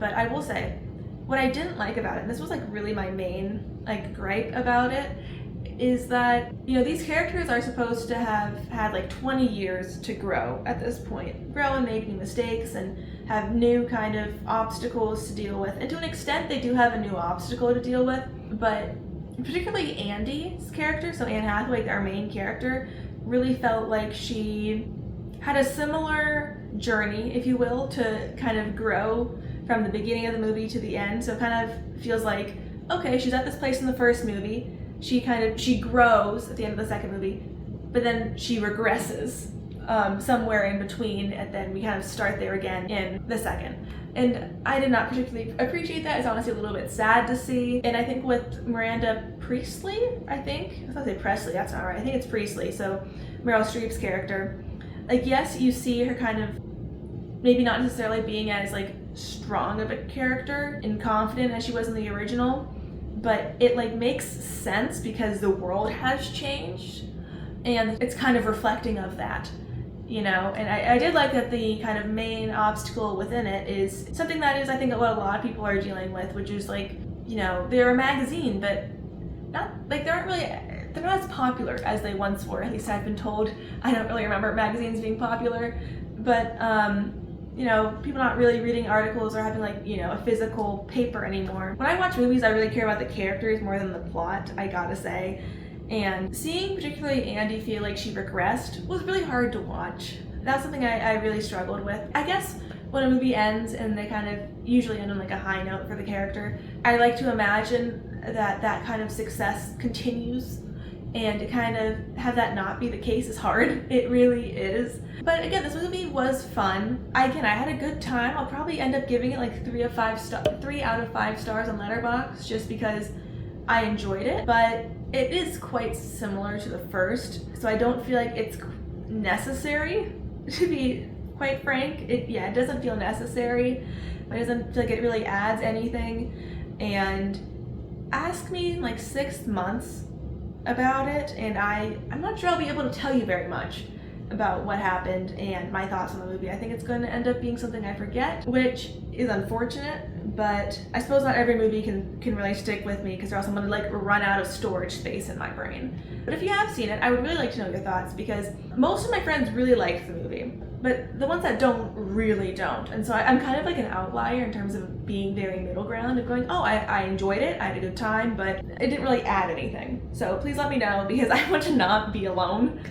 but I will say, what I didn't like about it, and this was like really my main like gripe about it, is that, you know, these characters are supposed to have had like 20 years to grow at this point. Grow and make new mistakes and have new kind of obstacles to deal with. And to an extent, they do have a new obstacle to deal with, but particularly Andy's character, so Anne Hathaway, our main character, really felt like she had a similar journey, if you will, to kind of grow from the beginning of the movie to the end. So it kind of feels like, okay, she's at this place in the first movie, she grows at the end of the second movie, but then she regresses somewhere in between, and then we kind of start there again in the second. And I did not particularly appreciate that. It's honestly a little bit sad to see. And I think with Miranda Priestley, I was gonna say Presley, that's not right. I think it's Priestley, so Meryl Streep's character. Like, yes, you see her kind of maybe not necessarily being as like strong of a character and confident as she was in the original, but it like makes sense because the world has changed and it's kind of reflecting of that, you know. And I did like that the kind of main obstacle within it is something that is, I think, what a lot of people are dealing with, which is like, you know, they're a magazine, but not like they're not as popular as they once were. At least I've been told. I don't really remember magazines being popular, but you know, people not really reading articles or having like, you know, a physical paper anymore. When I watch movies, I really care about the characters more than the plot, I gotta say. And seeing particularly Andy feel like she regressed was really hard to watch. That's something I really struggled with. I guess when a movie ends and they kind of usually end on like a high note for the character, I like to imagine that that kind of success continues, and to kind of have that not be the case is hard. It really is. But again, this movie was fun. I had a good time. I'll probably end up giving it like 3 out of 5 stars on Letterboxd just because I enjoyed it. But it is quite similar to the first, so I don't feel like it's necessary, to be quite frank. It doesn't feel necessary, but it doesn't feel like it really adds anything. And ask me in like 6 months about it, and I'm not sure I'll be able to tell you very much about what happened and my thoughts on the movie. I think it's going to end up being something I forget, which is unfortunate, but I suppose not every movie can really stick with me, because or else I'm going to like run out of storage space in my brain. But if you have seen it, I would really like to know your thoughts, because most of my friends really liked the movie, but the ones that don't really don't. And so I'm kind of like an outlier in terms of being very middle ground of going, oh, I enjoyed it, I had a good time, but it didn't really add anything. So please let me know, because I want to not be alone.